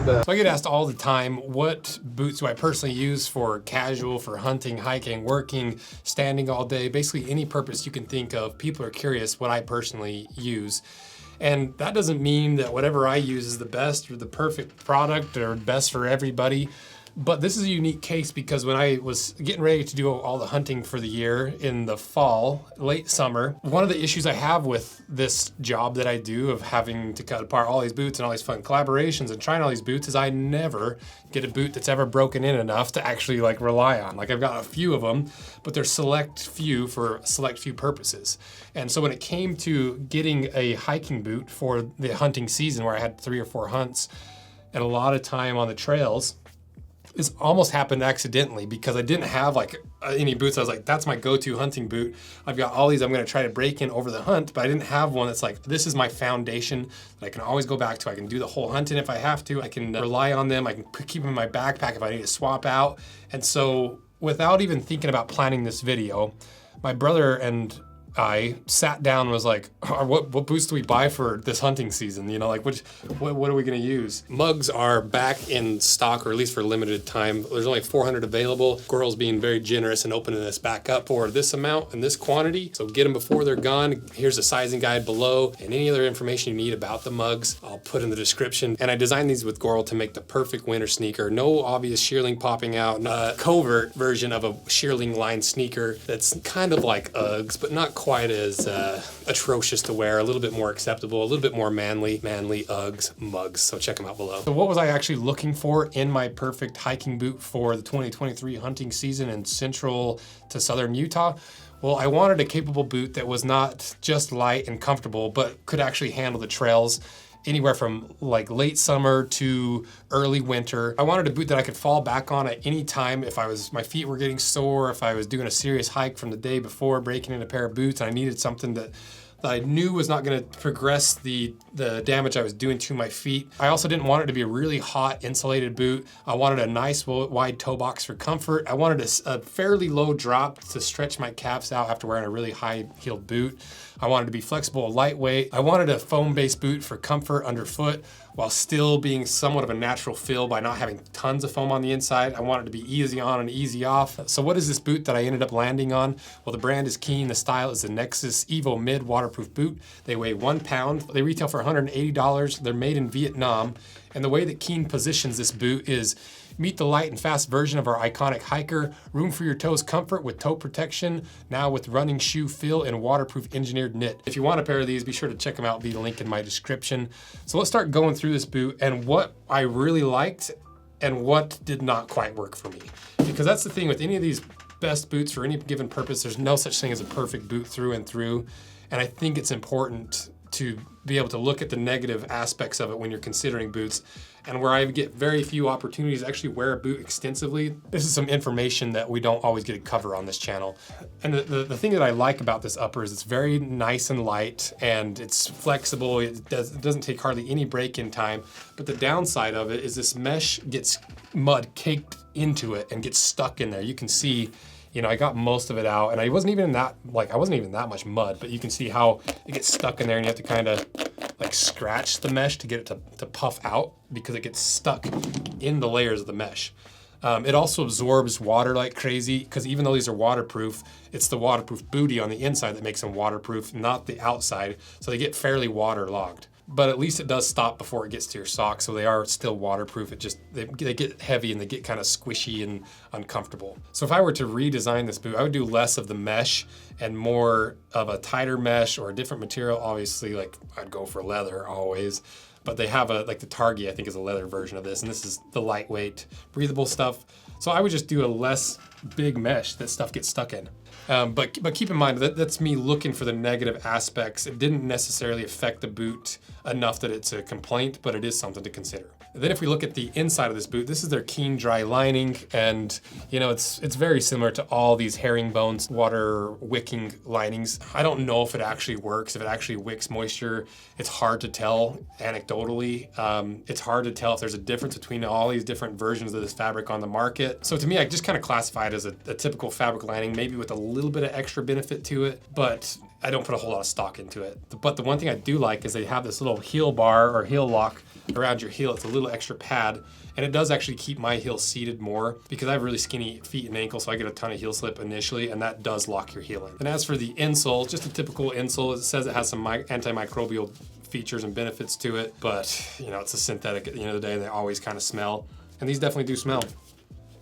about. So I get asked all the time, what boots do I personally use for casual, for hunting, hiking, working, standing all day, basically any purpose you can think of. People are curious what I personally use. And that doesn't mean that whatever I use is the best or the perfect product or best for everybody. But this is a unique case because when I was getting ready to do all the hunting for the year in the fall, late summer, one of the issues I have with this job that I do of having to cut apart all these boots and all these fun collaborations and trying all these boots is I never get a boot that's ever broken in enough to actually like rely on. Like I've got a few of them, but they're select few for select few purposes. And so when it came to getting a hiking boot for the hunting season where I had 3 or 4 hunts and a lot of time on the trails, this almost happened accidentally because I didn't have like any boots. I was like, that's my go-to hunting boot. I've got all these I'm gonna try to break in over the hunt, but I didn't have one that's like, this is my foundation that I can always go back to. I can do the whole hunting if I have to. I can rely on them. I can keep them in my backpack if I need to swap out. And so without even thinking about planning this video, my brother and I sat down and was like, what boots do we buy for this hunting season? You know, like what are we gonna use? Mugs are back in stock, or at least for a limited time. There's only 400 available. Squirrel's being very generous and opening this back up for this amount and this quantity. So get them before they're gone. Here's a sizing guide below and any other information you need about the mugs, I'll put in the description. And I designed these with Squirrel to make the perfect winter sneaker. No obvious shearling popping out, a covert version of a shearling line sneaker that's kind of like Uggs, but not quite as atrocious to wear, a little bit more acceptable, a little bit more manly Uggs mugs. So check them out below. So what was I actually looking for in my perfect hiking boot for the 2023 hunting season in central to southern Utah? Well, I wanted a capable boot that was not just light and comfortable, but could actually handle the trails anywhere from like late summer to early winter. I wanted a boot that I could fall back on at any time if my feet were getting sore, if I was doing a serious hike from the day before, breaking in a pair of boots, and I needed something that I knew was not gonna progress the damage I was doing to my feet. I also didn't want it to be a really hot insulated boot. I wanted a nice wide toe box for comfort. I wanted a fairly low drop to stretch my calves out after wearing a really high heeled boot. I wanted to be flexible, lightweight. I wanted a foam-based boot for comfort underfoot while still being somewhat of a natural feel by not having tons of foam on the inside. I wanted to be easy on and easy off. So what is this boot that I ended up landing on? Well, the brand is Keen. The style is the Nxis Evo Mid waterproof boot. They weigh 1 pound. They retail for $180. They're made in Vietnam. And the way that Keen positions this boot is meet the light and fast version of our iconic hiker, room for your toes comfort with toe protection, now with running shoe feel and waterproof engineered knit. If you want a pair of these, be sure to check them out via the link in my description. So let's start going through this boot and what I really liked and what did not quite work for me. Because that's the thing with any of these best boots for any given purpose, there's no such thing as a perfect boot through and through. And I think it's important to be able to look at the negative aspects of it when you're considering boots. And where I get very few opportunities to actually wear a boot extensively, this is some information that we don't always get to cover on this channel. And the thing that I like about this upper is it's very nice and light and it's flexible. It doesn't take hardly any break-in time. But the downside of it is this mesh gets mud caked into it and gets stuck in there. You can see, you know, I got most of it out and I wasn't even that much mud, but you can see how it gets stuck in there and you have to kind of like scratch the mesh to get it to puff out because it gets stuck in the layers of the mesh. It also absorbs water like crazy because even though these are waterproof, it's the waterproof booty on the inside that makes them waterproof, not the outside. So they get fairly waterlogged. But at least it does stop before it gets to your socks, so they are still waterproof. They get heavy and they get kind of squishy and uncomfortable. So if I were to redesign this boot, I would do less of the mesh and more of a tighter mesh or a different material. Obviously, like I'd go for leather always, but they have like the Targi, I think, is a leather version of this, and this is the lightweight, breathable stuff. So I would just do a less big mesh that stuff gets stuck in. But keep in mind that that's me looking for the negative aspects. It didn't necessarily affect the boot enough that it's a complaint, but it is something to consider. And then if we look at the inside of this boot, this is their Keen dry lining, and you know it's very similar to all these herringbones water wicking linings. I don't know if it actually works, if it actually wicks moisture. It's hard to tell anecdotally. It's hard to tell if there's a difference between all these different versions of this fabric on the market. So to me, I just kind of classify it as a typical fabric lining, maybe with a little bit of extra benefit to it, but I don't put a whole lot of stock into it. But the one thing I do like is they have this little heel bar or heel lock around your heel. It's a little extra pad, and it does actually keep my heel seated more because I have really skinny feet and ankles, so I get a ton of heel slip initially, and that does lock your heel in. And as for the insole, just a typical insole. It says it has some antimicrobial features and benefits to it, but you know, it's a synthetic at the end of the day, and they always kind of smell. And these definitely do smell.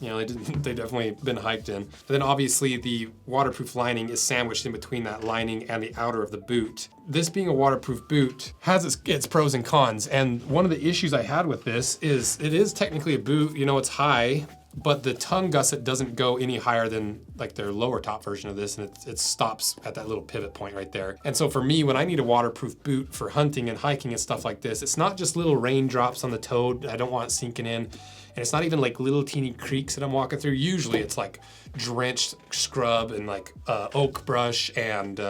You know, they definitely been hiked in. But then obviously the waterproof lining is sandwiched in between that lining and the outer of the boot. This being a waterproof boot has its pros and cons. And one of the issues I had with this is it is technically a boot, you know, it's high, but the tongue gusset doesn't go any higher than like their lower top version of this, and it stops at that little pivot point right there. And so for me, when I need a waterproof boot for hunting and hiking and stuff like this, it's not just little raindrops on the toe. I don't want it sinking in. And it's not even like little teeny creeks that I'm walking through. Usually it's like drenched scrub and like oak brush and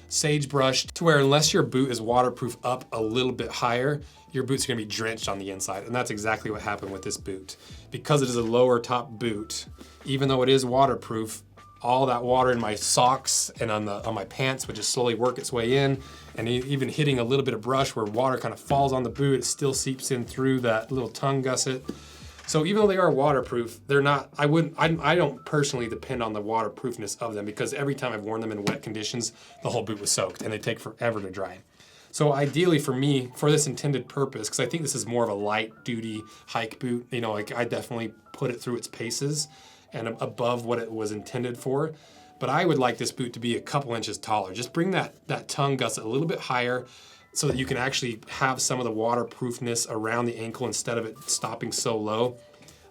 sagebrush, to where unless your boot is waterproof up a little bit higher, your boot's gonna be drenched on the inside. And that's exactly what happened with this boot. Because it is a lower top boot, even though it is waterproof, all that water in my socks and on my pants would just slowly work its way in, and even hitting a little bit of brush where water kind of falls on the boot, it still seeps in through that little tongue gusset. So even though they are waterproof, they're not, I don't personally depend on the waterproofness of them, because every time I've worn them in wet conditions, the whole boot was soaked and they take forever to dry. So ideally for me, for this intended purpose, because I think this is more of a light duty hike boot, you know, like I definitely put it through its paces and above what it was intended for. But I would like this boot to be a couple inches taller. Just bring that tongue gusset a little bit higher, so that you can actually have some of the waterproofness around the ankle instead of it stopping so low.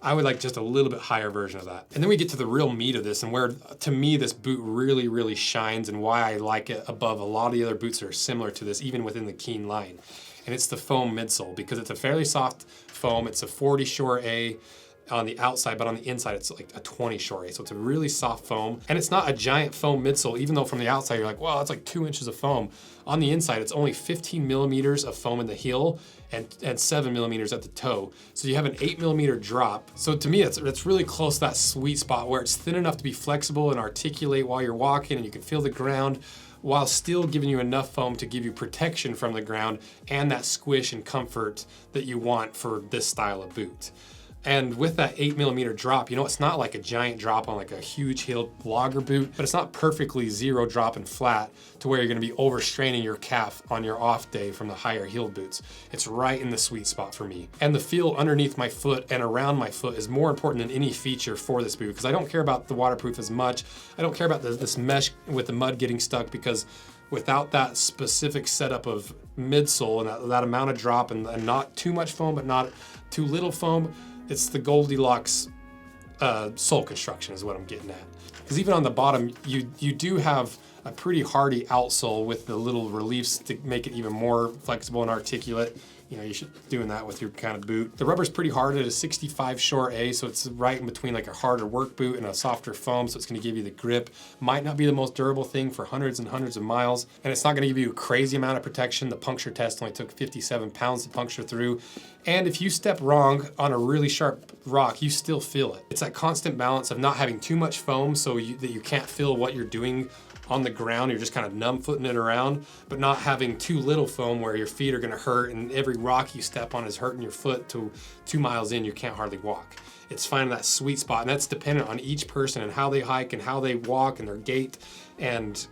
I would like just a little bit higher version of that. And then we get to the real meat of this, and where, to me, this boot really, really shines, and why I like it above a lot of the other boots that are similar to this, even within the Keen line. And it's the foam midsole, because it's a fairly soft foam. It's a 40 Shore A on the outside, but on the inside it's like a 20 Shore A. So it's a really soft foam, and it's not a giant foam midsole, even though from the outside you're like, wow, it's like 2 inches of foam. On the inside, it's only 15 millimeters of foam in the heel and 7 millimeters at the toe. So you have an 8 millimeter drop. So to me, it's really close to that sweet spot where it's thin enough to be flexible and articulate while you're walking, and you can feel the ground, while still giving you enough foam to give you protection from the ground and that squish and comfort that you want for this style of boot. And with that 8 millimeter drop, you know, it's not like a giant drop on like a huge heeled logger boot, but it's not perfectly zero drop and flat to where you're gonna be overstraining your calf on your off day from the higher heeled boots. It's right in the sweet spot for me. And the feel underneath my foot and around my foot is more important than any feature for this boot, because I don't care about the waterproof as much. I don't care about this mesh with the mud getting stuck, because without that specific setup of midsole and that amount of drop and not too much foam, but not too little foam, it's the Goldilocks sole construction is what I'm getting at. Because even on the bottom, you do have a pretty hardy outsole with the little reliefs to make it even more flexible and articulate. You know, you should be doing that with your kind of boot. The rubber's pretty hard at a 65 Shore A, so it's right in between like a harder work boot and a softer foam, so it's gonna give you the grip. Might not be the most durable thing for hundreds and hundreds of miles, and it's not gonna give you a crazy amount of protection. The puncture test only took 57 pounds to puncture through. And if you step wrong on a really sharp rock, you still feel it. It's that constant balance of not having too much foam so that you can't feel what you're doing on the ground. You're just kind of numb footing it around, but not having too little foam where your feet are gonna hurt and every rock you step on is hurting your foot to 2 miles in, you can't hardly walk. It's finding that sweet spot, and that's dependent on each person and how they hike and how they walk and their gait and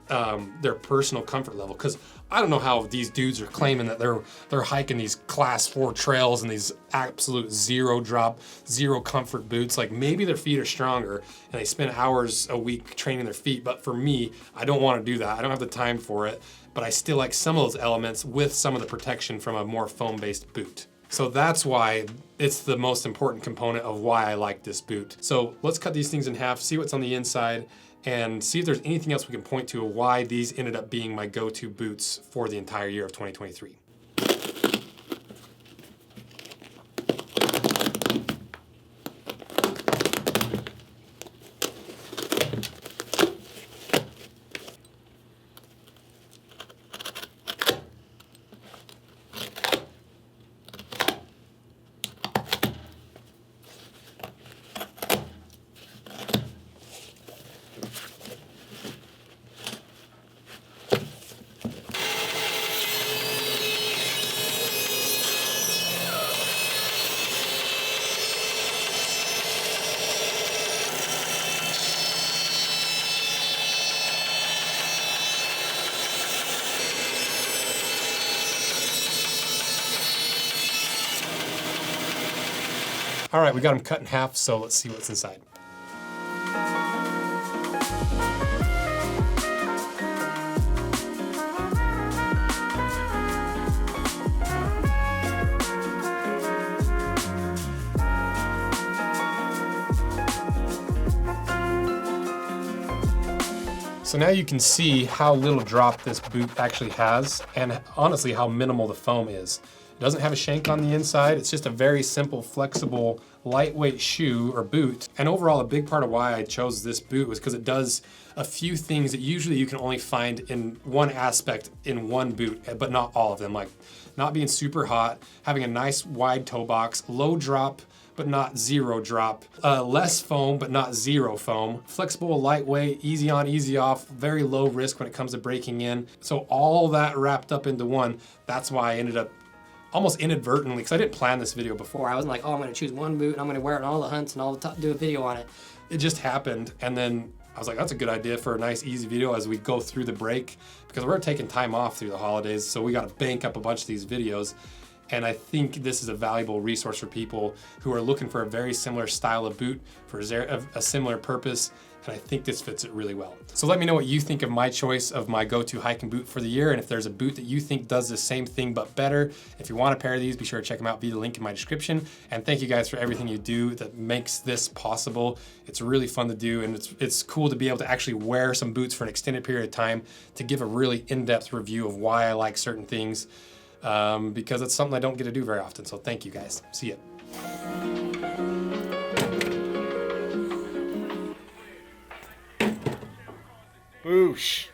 their personal comfort level. Because I don't know how these dudes are claiming that they're hiking these class 4 trails and these absolute zero drop, zero comfort boots. Like maybe their feet are stronger and they spend hours a week training their feet, but for me, I don't want to do that. I don't have the time for it, but I still like some of those elements with some of the protection from a more foam-based boot. So that's why it's the most important component of why I like this boot. So let's cut these things in half, see what's on the inside, and see if there's anything else we can point to of why these ended up being my go-to boots for the entire year of 2023. All right, we got them cut in half, so let's see what's inside. So now you can see how little drop this boot actually has, and honestly how minimal the foam is. It doesn't have a shank on the inside. It's just a very simple, flexible, lightweight shoe or boot. And overall, a big part of why I chose this boot was because it does a few things that usually you can only find in one aspect in one boot, but not all of them. Like not being super hot, having a nice wide toe box, low drop, but not zero drop, less foam, but not zero foam, flexible, lightweight, easy on, easy off, very low risk when it comes to breaking in. So all that wrapped up into one, that's why I ended up almost inadvertently, because I didn't plan this video before. I wasn't like, oh, I'm gonna choose one boot and I'm gonna wear it on all the hunts and all the do a video on it. It just happened, and then I was like, that's a good idea for a nice, easy video as we go through the break, because we're taking time off through the holidays, so we gotta bank up a bunch of these videos. And I think this is a valuable resource for people who are looking for a very similar style of boot for a similar purpose. And I think this fits it really well. So let me know what you think of my choice of my go-to hiking boot for the year. And if there's a boot that you think does the same thing but better, if you want a pair of these, be sure to check them out via the link in my description. And thank you guys for everything you do that makes this possible. It's really fun to do, and it's cool to be able to actually wear some boots for an extended period of time to give a really in-depth review of why I like certain things. Because it's something I don't get to do very often. So thank you guys. See ya. Whoosh.